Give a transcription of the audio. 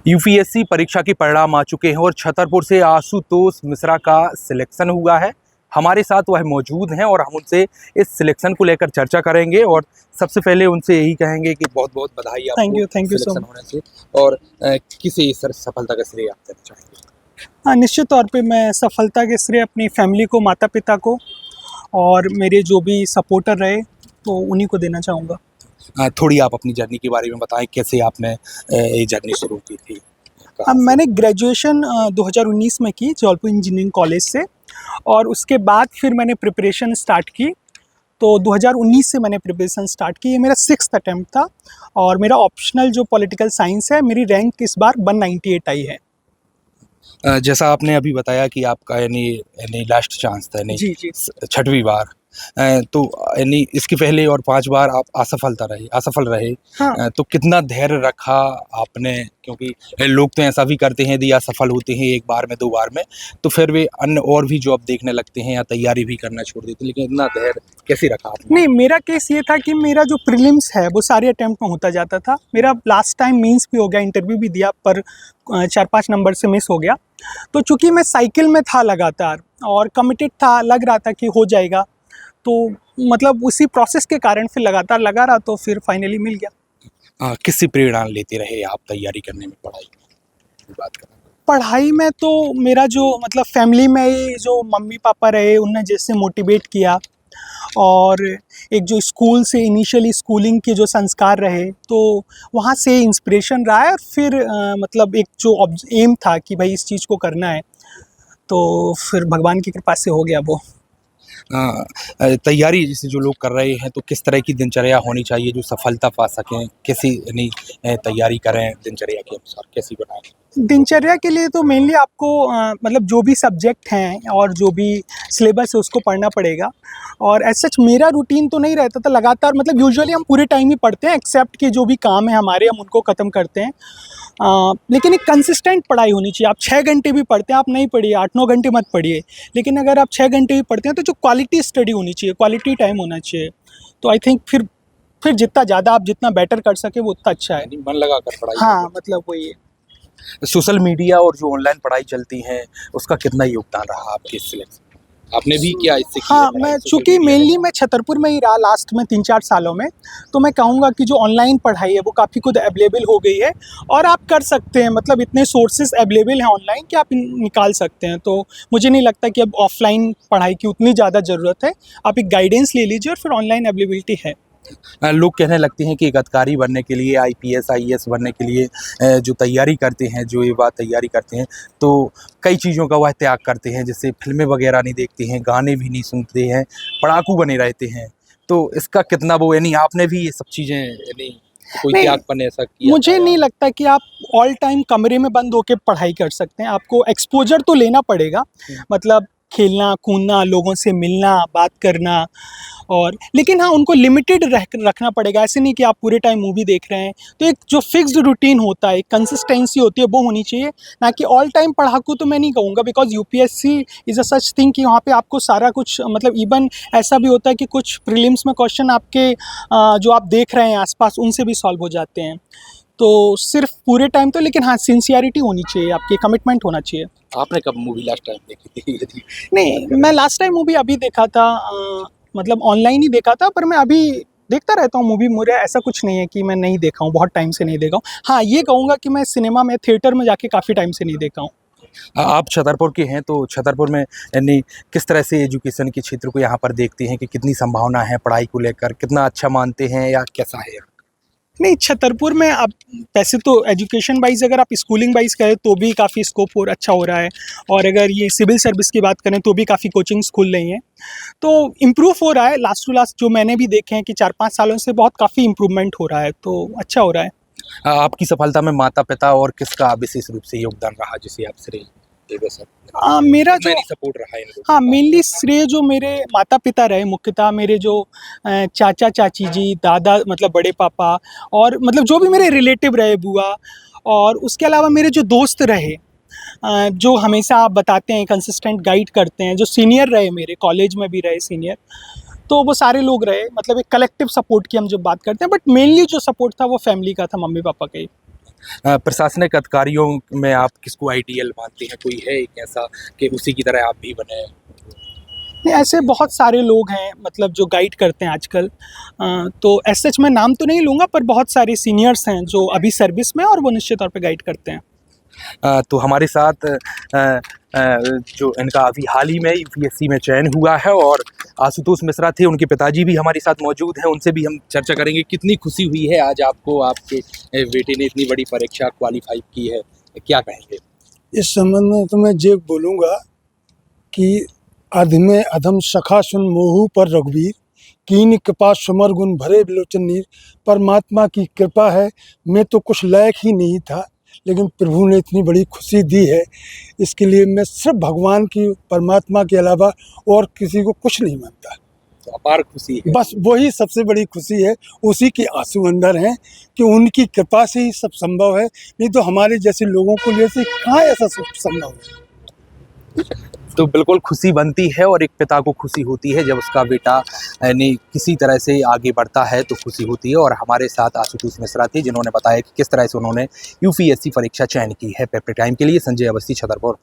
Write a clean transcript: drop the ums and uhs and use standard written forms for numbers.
UPSC परीक्षा के परिणाम आ चुके हैं और छतरपुर से आशुतोष मिश्रा का सिलेक्शन हुआ है। हमारे साथ वह मौजूद हैं और हम उनसे इस सिलेक्शन को लेकर चर्चा करेंगे और सबसे पहले उनसे यही कहेंगे कि बहुत बहुत बधाई आपको thank you so selection much. होने से। और किसी सफलता का श्रेय आप देना चाहेंगे? हाँ, निश्चित तौर पे मैं सफलता के श्रेय अपनी फैमिली को, माता पिता को और मेरे जो भी सपोर्टर रहे तो उन्हीं को देना चाहूँगा। थोड़ी आप अपनी जर्नी के बारे में बताएं, कैसे आपने ये जर्नी शुरू की थी? कहाँ से? मैंने ग्रेजुएशन 2019 में की जबलपुर इंजीनियरिंग कॉलेज से, और उसके बाद फिर मैंने प्रिपरेशन स्टार्ट की। तो 2019 से मैंने प्रिपरेशन स्टार्ट की। ये मेरा 6th अटेम्प्ट था और मेरा ऑप्शनल जो पॉलिटिकल साइंस है, मेरी रैंक इस बार 198 आई है। जैसा आपने अभी बताया कि आपका यानी यानी लास्ट चांस था, यानी जी जी। छठवीं बार, तो यानी इसके पहले और 5 बार आप असफल रहे। हाँ। तो कितना धैर्य रखा आपने? क्योंकि लोग तो ऐसा भी करते हैं यदि असफल होते हैं 1 बार में 2 बार में, तो फिर वे अन्य और भी जॉब देखने लगते हैं या तैयारी भी करना छोड़ देते हैं, लेकिन इतना धैर्य कैसे रखा आपने? नहीं, मेरा केस ये था कि मेरा जो प्रीलिम्स है वो सारे अटेम्प्ट में होता जाता था। मेरा लास्ट टाइम मेंस भी हो गया, इंटरव्यू भी दिया, पर 4-5 नंबर से मिस हो गया। तो चूंकि मैं साइकिल में था लगातार और कमिटेड था, लग रहा था कि हो जाएगा, तो मतलब उसी प्रोसेस के कारण फिर लगातार लगा रहा, तो फिर फाइनली मिल गया। किससे प्रेरणा लेते रहे आप तैयारी करने में, पढ़ाई में बात करें? पढ़ाई में तो मेरा जो मतलब फैमिली में ही जो मम्मी पापा रहे, उनने जैसे मोटिवेट किया, और एक जो स्कूल से इनिशियली स्कूलिंग के जो संस्कार रहे, तो वहाँ से इंस्पिरेशन रहा है। और फिर मतलब एक जो एम था कि भाई इस चीज़ को करना है, तो फिर भगवान की कृपा से हो गया वो। तैयारी जैसे जो लोग कर रहे हैं, तो किस तरह की दिनचर्या होनी चाहिए जो सफलता पा सकें? कैसी यानी तैयारी करें दिनचर्या के अनुसार, कैसी बनाएं? दिनचर्या के लिए तो मेनली आपको मतलब जो भी सब्जेक्ट हैं और जो भी सिलेबस है उसको पढ़ना पड़ेगा। और एज सच मेरा रूटीन तो नहीं रहता था लगातार, मतलब यूजुअली हम पूरे टाइम ही पढ़ते हैं, एक्सेप्ट कि जो भी काम है हमारे हम उनको ख़त्म करते हैं। लेकिन एक कंसिस्टेंट पढ़ाई होनी चाहिए। आप 6 घंटे भी पढ़ते हैं, आप नहीं पढ़िए, 8-9 घंटे मत पढ़िए, लेकिन अगर आप 6 घंटे भी पढ़ते हैं तो जो क्वालिटी स्टडी होनी चाहिए, क्वालिटी टाइम होना चाहिए। तो आई थिंक फिर जितना ज़्यादा आप जितना बेटर कर सके वो उतना अच्छा है। यानी मन लगाकर पढ़ाई हाँ, करें। मतलब वही है। सोशल मीडिया और जो ऑनलाइन पढ़ाई चलती है, उसका कितना योगदान रहा आपके सिलेक्शन? आपने भी क्या इससे की है हाँ, पढ़ाई मैं सोशल चूँकि मीडिया मेनली से? मैं छतरपुर में ही रहा लास्ट में 3-4 सालों में, तो मैं कहूँगा कि जो ऑनलाइन पढ़ाई है वो काफ़ी कुछ अवेलेबल हो गई है और आप कर सकते हैं। मतलब इतने सोर्सेज़ अवेलेबल हैं ऑनलाइन कि आप निकाल सकते हैं। तो मुझे नहीं लगता कि अब ऑफ़लाइन पढ़ाई की उतनी ज़्यादा ज़रूरत है। आप एक गाइडेंस ले लीजिए और फिर ऑनलाइन अवेलेबिलिटी है। लोग कहने लगते हैं कि एक अधिकारी बनने के लिए, आईपीएस, आईएएस बनने के लिए जो तैयारी करते हैं, जो ये बात तैयारी करते हैं, तो कई चीज़ों का वह त्याग करते हैं, जैसे फ़िल्में वगैरह नहीं देखते हैं, गाने भी नहीं सुनते हैं, पढ़ाकू बने रहते हैं। तो इसका कितना वो, यानी आपने भी ये सब चीज़ें यानी कोई नहीं, त्यागपन ऐसा किया था मुझे या? नहीं लगता कि आप ऑल टाइम कमरे में बंद होके पढ़ाई कर सकते हैं। आपको एक्सपोज़र तो लेना पड़ेगा, मतलब खेलना, कूदना, लोगों से मिलना, बात करना, और लेकिन हाँ, उनको लिमिटेड रखना पड़ेगा। ऐसे नहीं कि आप पूरे टाइम मूवी देख रहे हैं। तो एक जो फ़िक्स्ड रूटीन होता है, एक कंसिस्टेंसी होती है, वो होनी चाहिए, ना कि ऑल टाइम पढ़ाकू तो मैं नहीं कहूँगा, because UPSC is a such thing कि वहाँ पे आपको सारा कुछ, मतलब इवन ऐसा भी होता है कि कुछ प्रीलिम्स में क्वेश्चन आपके जो आप देख रहे हैं आस-पास, उनसे भी सॉल्व हो जाते हैं। तो सिर्फ़ पूरे टाइम तो, लेकिन हाँ, सिंसियरिटी होनी चाहिए, आपकी कमिटमेंट होना चाहिए। आपने कब मूवी लास्ट टाइम देखी थी यदि? नहीं, मैं लास्ट टाइम मूवी अभी देखा था, मतलब ऑनलाइन ही देखा था, पर मैं अभी देखता रहता हूँ मूवी। मुझे ऐसा कुछ नहीं है कि मैं नहीं देखा हूँ, बहुत टाइम से नहीं देखा हूँ। हाँ, ये कहूँगा कि मैं सिनेमा में, थिएटर में जाके काफ़ी टाइम से नहीं देखा हूँ। आप छतरपुर के हैं, तो छतरपुर में यानी किस तरह से एजुकेशन के क्षेत्र को यहाँ पर देखते हैं कि कितनी संभावना है पढ़ाई को लेकर? कितना अच्छा मानते हैं या कैसा है? नहीं, छतरपुर में अब वैसे तो एजुकेशन वाइज़ अगर आप स्कूलिंग वाइज़ करें तो भी काफ़ी स्कोप और अच्छा हो रहा है, और अगर ये सिविल सर्विस की बात करें तो भी काफ़ी कोचिंग्स खुल रही हैं। तो इम्प्रूव हो रहा है, लास्ट टू लास्ट जो मैंने भी देखे हैं कि 4-5 सालों से बहुत काफ़ी इम्प्रूवमेंट हो रहा है, तो अच्छा हो रहा है। आपकी सफलता में माता-पिता और किसका विशेष रूप से योगदान रहा, जिसे आप श्रेय देते सर? मेरा जो मैंने सपोर्ट रहा इन लोगों हाँ, का। मेनली श्रेय जो मेरे माता-पिता रहे, मुख्यतः मेरे जो चाचा-चाची जी, दादा मतलब बड़े पापा, और मतलब जो भी मेरे रिलेटिव रहे, बुआ, और उसके अलावा मेरे जो दोस्त रहे, जो हमेशा आप बताते हैं, कंसिस्टेंट गाइड करते हैं, जो सीनियर रहे, मेरे कॉलेज में भी रहे सीनियर, तो वो सारे लोग रहे। मतलब एक कलेक्टिव सपोर्ट की हम जब बात करते हैं, बट मेनली जो सपोर्ट था वो फैमिली का था, मम्मी-पापा का ही। प्रशासनिक अधिकारियों में आप किसको आइडियल मानते हैं? कोई है एक ऐसा कि उसी की तरह आप भी बने? नहीं, ऐसे बहुत सारे लोग हैं मतलब जो गाइड करते हैं आजकल। तो एज सच मैं नाम तो नहीं लूँगा, पर बहुत सारे सीनियर्स हैं जो अभी सर्विस में हैं और वो निश्चित तौर पे गाइड करते हैं। तो हमारे साथ जो इनका अभी हाल ही में यूपीएससी में चयन हुआ है और आशुतोष मिश्रा थे, उनके पिताजी भी हमारे साथ मौजूद हैं, उनसे भी हम चर्चा करेंगे। कितनी खुशी हुई है आज आपको, आपके बेटे ने इतनी बड़ी परीक्षा क्वालिफाई की है, क्या कहेंगे? इस संबंध में तो मैं ये बोलूँगा कि अधमे अधम सखा सुन मोहू पर रघुवीर, कीन कृपा सुमर गुण भरे बिलोचन नीर। परमात्मा की कृपा है, मैं तो कुछ लायक ही नहीं था, लेकिन प्रभु ने इतनी बड़ी खुशी दी है, इसके लिए मैं सिर्फ भगवान की, परमात्मा के अलावा और किसी को कुछ नहीं मानता। तो अपार खुशी है। बस वही सबसे बड़ी खुशी है, उसी के आंसू अंदर हैं कि उनकी कृपा से ही सब संभव है, नहीं तो हमारे जैसे लोगों को लिए से कहाँ ऐसा संभव है। तो बिल्कुल खुशी बनती है और एक पिता को खुशी होती है जब उसका बेटा ने किसी तरह से आगे बढ़ता है तो खुशी होती है। और हमारे साथ आशुतोष मिश्रा थे जिन्होंने बताया कि किस तरह से उन्होंने यूपीएससी परीक्षा चयन की है। पेपर टाइम के लिए संजय अवस्थी, छतरपुर।